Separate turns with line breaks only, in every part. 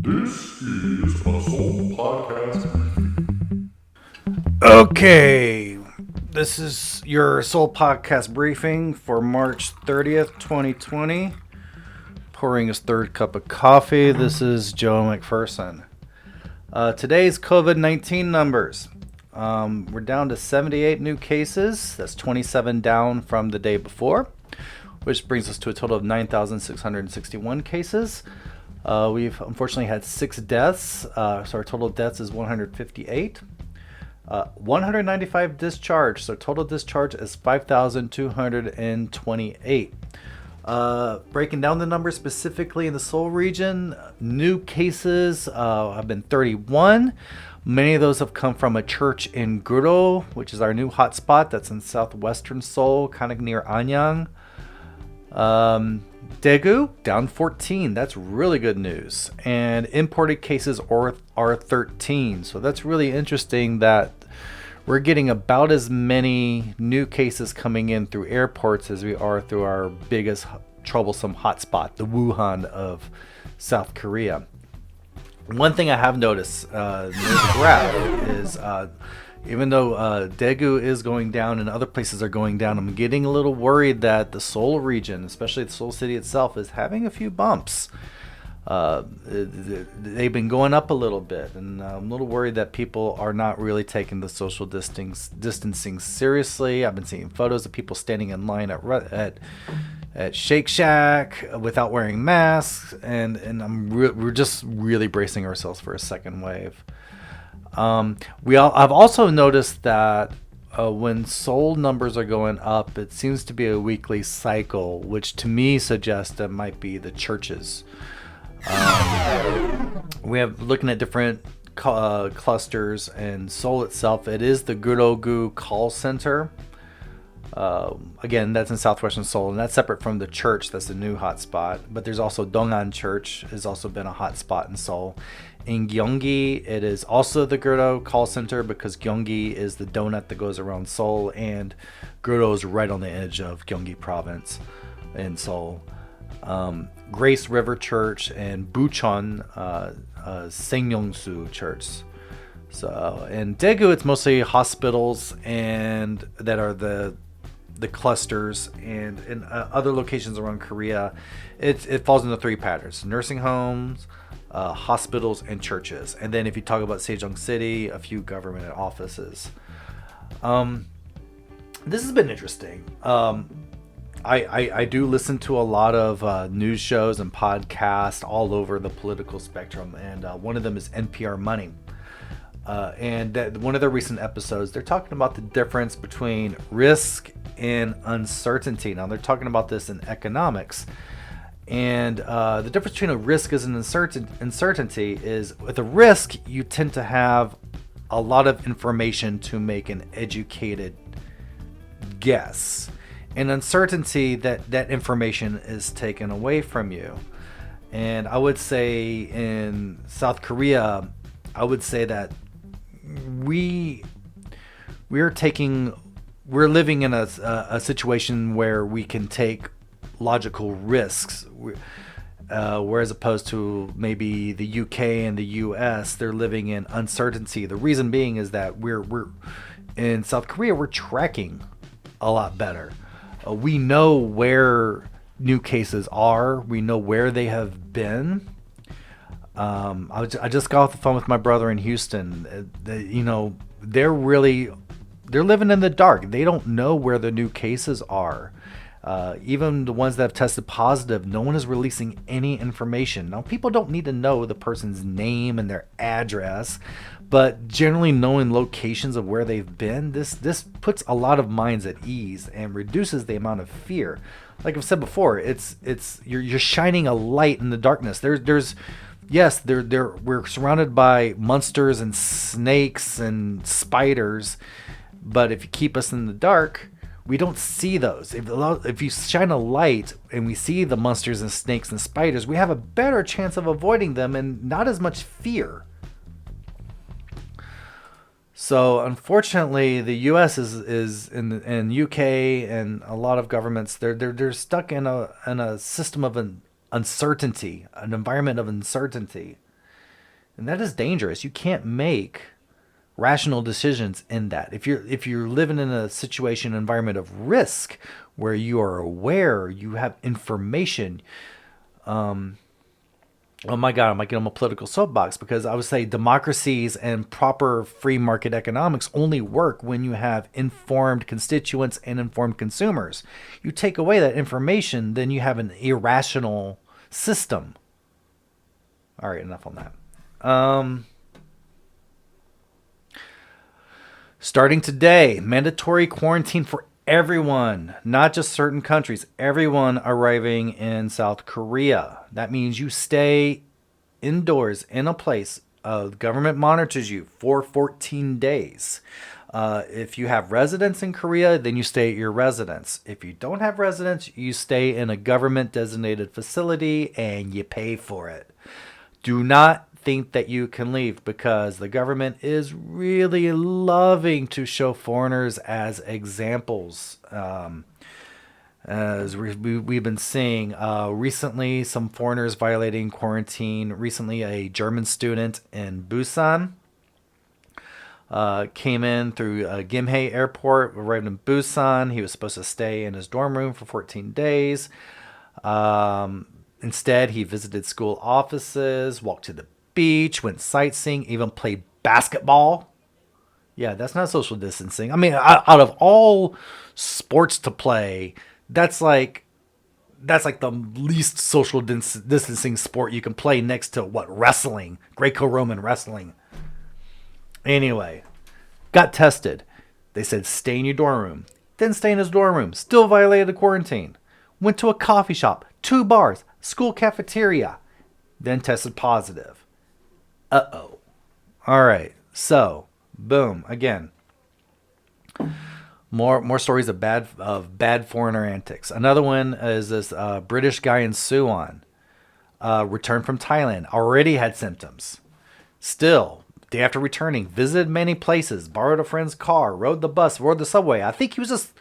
This is a SeoulPodcast Briefing.
Okay, this is your Seoul Podcast Briefing for March 30th, 2020. Pouring his third cup of coffee. This is Joe McPherson. Today's COVID-19 numbers. We're down to 78 new cases. That's 27 down from the day before, which brings us to a total of 9,661 cases. We've unfortunately had 6 deaths, so our total deaths is 158. 195 discharged, so total discharge is 5,228. Breaking down the numbers specifically in the Seoul region, new cases have been 31. Many of those have come from a church in Guro, which is our new hotspot. That's in southwestern Seoul, kind of near Anyang. Daegu, down 14. That's really good news. And imported cases are 13. So that's really interesting that we're getting about as many new cases coming in through airports as we are through our biggest troublesome hotspot, the Wuhan of South Korea. One thing I have noticed near the graph is even though Daegu is going down and other places are going down, I'm getting a little worried that the Seoul region, especially the Seoul city itself, is having a few bumps. They've been going up a little bit, and I'm a little worried that people are not really taking the social distancing seriously. I've been seeing photos of people standing in line at Shake Shack without wearing masks, and we're just really bracing ourselves for a second wave. I've also noticed that when Seoul numbers are going up, it seems to be a weekly cycle, which to me suggests that might be the churches. We have looking at different clusters, and Seoul itself, it is the Guro-gu call center. Again, that's in southwestern Seoul, and that's separate from the church. That's the new hotspot. But there's also Dongan Church has also been a hotspot in Seoul. In Gyeonggi, it is also the Guro call center because Gyeonggi is the donut that goes around Seoul, and Guro is right on the edge of Gyeonggi province in Seoul. Grace River Church and Bucheon SaengMyeongSu Church. So in Daegu, it's mostly hospitals and that are the clusters, and in other locations around Korea, it falls into 3 patterns: nursing homes, hospitals, and churches. And then if you talk about Sejong City, a few government offices. This has been interesting. I do listen to a lot of news shows and podcasts all over the political spectrum, and one of them is NPR Money. And one of their recent episodes, they're talking about the difference between risk and uncertainty. Now, they're talking about this in economics. And the difference between a risk and an uncertainty is with a risk, you tend to have a lot of information to make an educated guess. In uncertainty, that information is taken away from you. And I would say in South Korea, I would say that we're living in a situation where we can take logical risks, whereas opposed to maybe the UK and the US, they're living in uncertainty. The reason being is that we're in South Korea, we're tracking a lot better. We know where new cases are. We know where they have been. I just got off the phone with my brother in Houston. They're living in the dark. They don't know where the new cases are. Even the ones that have tested positive, no one is releasing any information. Now, people don't need to know the person's name and their address, but generally knowing locations of where they've been, this puts a lot of minds at ease and reduces the amount of fear. Like I've said before, you're shining a light in the darkness. We're surrounded by monsters and snakes and spiders, but if you keep us in the dark, we don't see those. If you shine a light and we see the monsters and snakes and spiders, we have a better chance of avoiding them and not as much fear. So unfortunately, the U.S. is in UK and a lot of governments, they're stuck in a system of uncertainty, an environment of uncertainty. And that is dangerous. You can't make rational decisions in that. If you're living in a situation, environment of risk where you are aware, you have information. Oh my God, I might get on a political soapbox, because I would say democracies and proper free market economics only work when you have informed constituents and informed consumers. You take away that information, then you have an irrational system. All right, enough on that. Starting today, mandatory quarantine for everyone, not just certain countries, everyone arriving in South Korea. That means you stay indoors in a place, the government monitors you for 14 days. If you have residence in Korea, then you stay at your residence. If you don't have residence, you stay in a government designated facility and you pay for it. Do not think that you can leave, because the government is really loving to show foreigners as examples. As we've been seeing recently, some foreigners violating quarantine. Recently, a German student in Busan came in through Gyeonggi airport, arrived in Busan. He was supposed to stay in his dorm room for 14 days. Instead, he visited school offices, walked to the beach, went sightseeing, even played basketball. Yeah, that's not social distancing. I mean, out of all sports to play, that's like the least social distancing sport you can play, next to wrestling, Greco-Roman wrestling. Anyway, got tested. They said stay in your dorm room. Didn't stay in his dorm room. Still violated the quarantine. Went to a coffee shop, 2 bars, school cafeteria. Then tested positive. Uh-oh. All right. So, boom. Again, more stories of bad foreigner antics. Another one is this British guy in Suwon. Returned from Thailand. Already had symptoms. Still, day after returning, visited many places, borrowed a friend's car, rode the bus, rode the subway. I think he was just,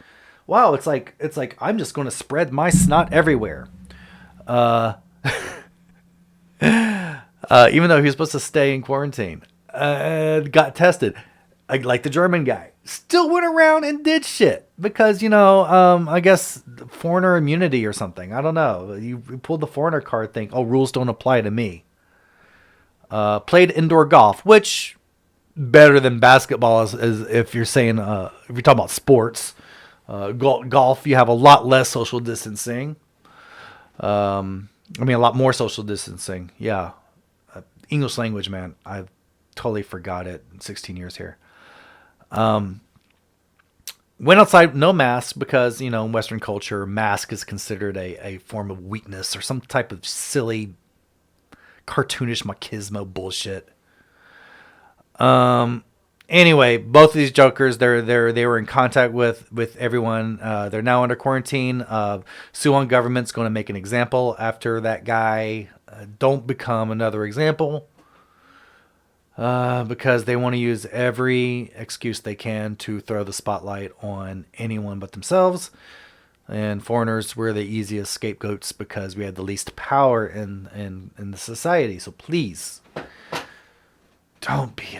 wow, it's like I'm just going to spread my snot everywhere. Even though he was supposed to stay in quarantine, got tested, like the German guy, still went around and did shit because, I guess foreigner immunity or something. I don't know. You pulled the foreigner card, think, oh, rules don't apply to me. Played indoor golf, which better than basketball is if you're saying, if you're talking about sports. Golf, you have a lot less social distancing. A lot more social distancing. Yeah. English language, man. I've totally forgot it in 16 years here. Went outside, no mask, because, in Western culture, mask is considered a form of weakness or some type of silly, cartoonish machismo bullshit. Anyway, both of these jokers, they were in contact with everyone. They're now under quarantine. Suwon government's going to make an example after that guy. Don't become another example. Because they want to use every excuse they can to throw the spotlight on anyone but themselves. And foreigners were the easiest scapegoats because we had the least power in the society. So please, don't be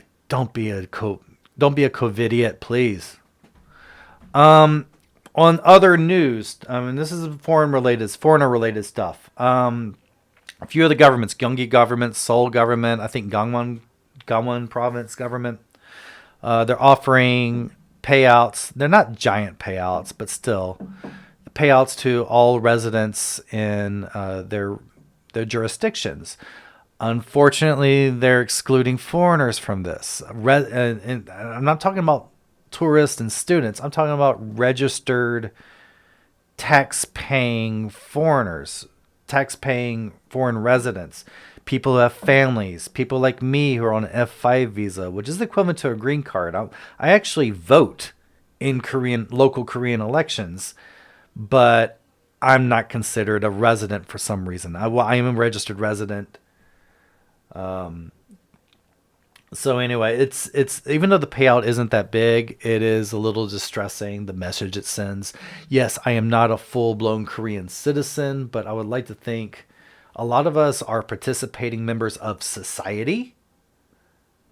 a COVIDiot, please. On other news, this is foreigner related stuff. A few of the governments, Gyeonggi government, Seoul government, I think Gangwon province government, they're offering payouts. They're not giant payouts, but still payouts to all residents in their jurisdictions. Unfortunately, they're excluding foreigners from this. And I'm not talking about tourists and students. I'm talking about registered tax-paying foreigners, tax-paying foreign residents, people who have families, people like me who are on an F5 visa, which is the equivalent to a green card. I actually vote in local Korean elections, but I'm not considered a resident for some reason. I am a registered resident. So anyway, it's even though the payout isn't that big, it is a little distressing, the message it sends. Yes, I am not a full-blown Korean citizen, but I would like to think a lot of us are participating members of society.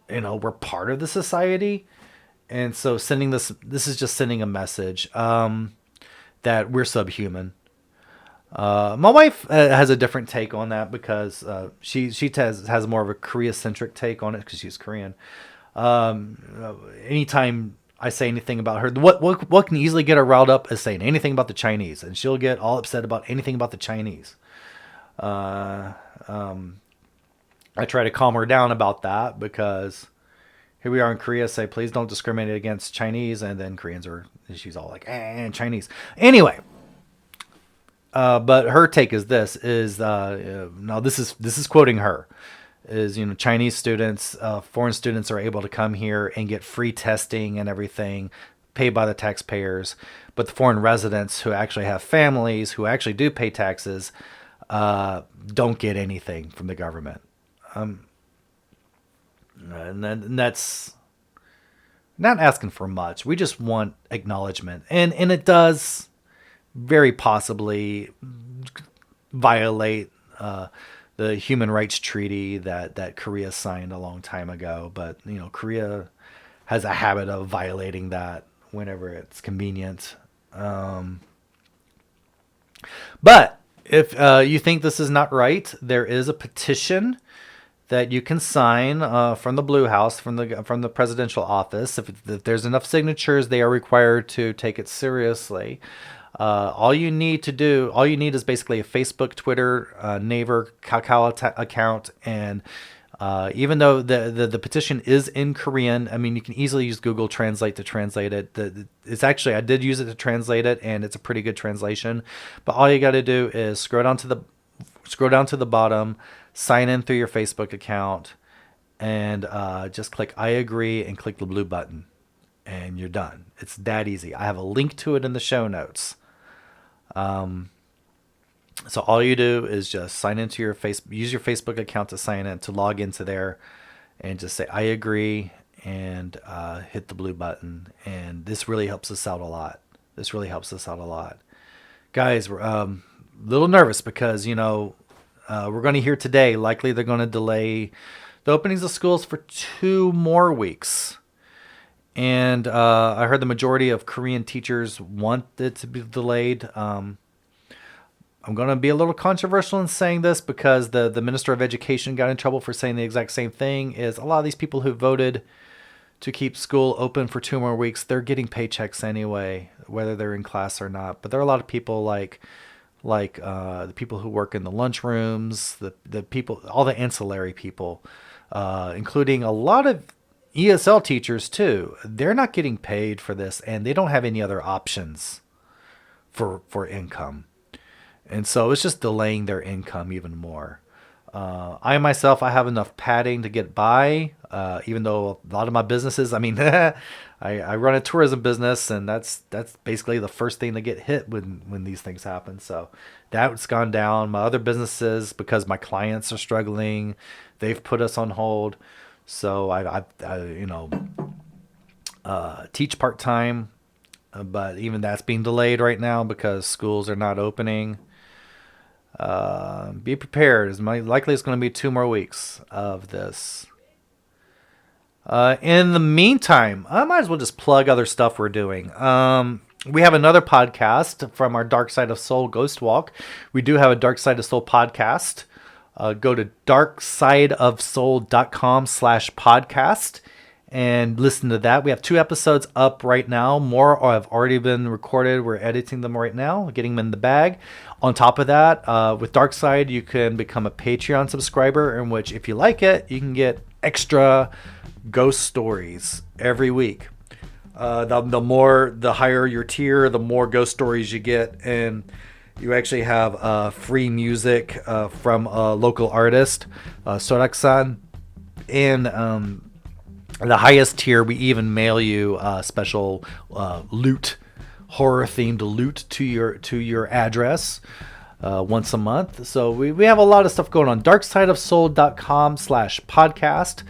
we're part of the society. And so this is just sending a message that we're subhuman. My wife has a different take on that because she has more of a Korea-centric take on it because she's Korean. Anytime I say anything about her, what can easily get her riled up is saying anything about the Chinese, and she'll get all upset about anything about the Chinese. I try to calm her down about that because here we are in Korea, say please don't discriminate against Chinese, and then she's all like Chinese. Anyway. But her take is this is quoting her, is, Chinese students, foreign students are able to come here and get free testing and everything paid by the taxpayers. But the foreign residents who actually have families, who actually do pay taxes, don't get anything from the government. And that's not asking for much. We just want acknowledgement. And it does very possibly violate the human rights treaty that Korea signed a long time ago. But, Korea has a habit of violating that whenever it's convenient. But if you think this is not right, there is a petition that you can sign from the Blue House, from the presidential office. If there's enough signatures, they are required to take it seriously. All you need is basically a Facebook, Twitter, Naver, Kakao account, and even though the petition is in Korean, I mean, you can easily use Google Translate to translate it. It's actually, I did use it to translate it, and it's a pretty good translation. But all you got to do is scroll down to the bottom, sign in through your Facebook account, and just click I agree and click the blue button, and you're done. It's that easy. I have a link to it in the show notes. So all you do is just sign into use your Facebook account to sign in, to log into there, and just say I agree and hit the blue button. And this really helps us out a lot. Guys, we're a little nervous because, we're going to hear today, likely they're going to delay the openings of schools for 2 more weeks. And I heard the majority of Korean teachers want it to be delayed. I'm going to be a little controversial in saying this because the Minister of Education got in trouble for saying the exact same thing. Is a lot of these people who voted to keep school open for 2 more weeks, they're getting paychecks anyway, whether they're in class or not. But there are a lot of people like the people who work in the lunchrooms, the people, all the ancillary people, including a lot of ESL teachers too. They're not getting paid for this, and they don't have any other options for income. And so it's just delaying their income even more. I myself, I have enough padding to get by, even though a lot of my businesses, I mean, I run a tourism business, and that's basically the first thing to get hit when these things happen. So that's gone down. My other businesses, because my clients are struggling, they've put us on hold. So I teach part-time, but even that's being delayed right now because schools are not opening. Be prepared. Likely it's going to be 2 more weeks of this. In the meantime, I might as well just plug other stuff we're doing. We have another podcast from our Dark Side of Soul Ghost Walk. We do have a Dark Side of Soul podcast. Go to darksideofsoul.com/podcast and listen to that. We have 2 episodes up right now. More have already been recorded. We're editing them right now, getting them in the bag. On top of that, with Dark Side, you can become a Patreon subscriber, in which, if you like it, you can get extra ghost stories every week. The higher your tier, the more ghost stories you get, and you actually have free music from a local artist, Sorak-san. And the highest tier, we even mail you special loot, horror-themed loot to your address once a month. So we have a lot of stuff going on. darksideofsoul.com/podcast.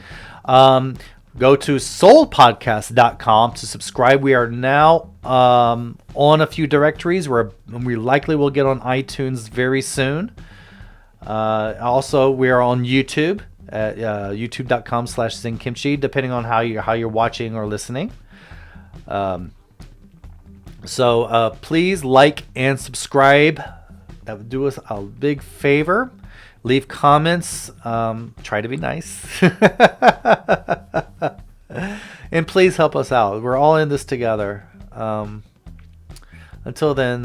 Go to SeoulPodcast.com to subscribe. We are now on a few directories where we likely will get on iTunes very soon. Also, we are on YouTube at youtube.com/SaengKimchi, depending on how you're watching or listening. So please like and subscribe. That would do us a big favor. Leave comments. Try to be nice. And please help us out. We're all in this together. Until then,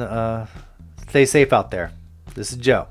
stay safe out there. This is Joe.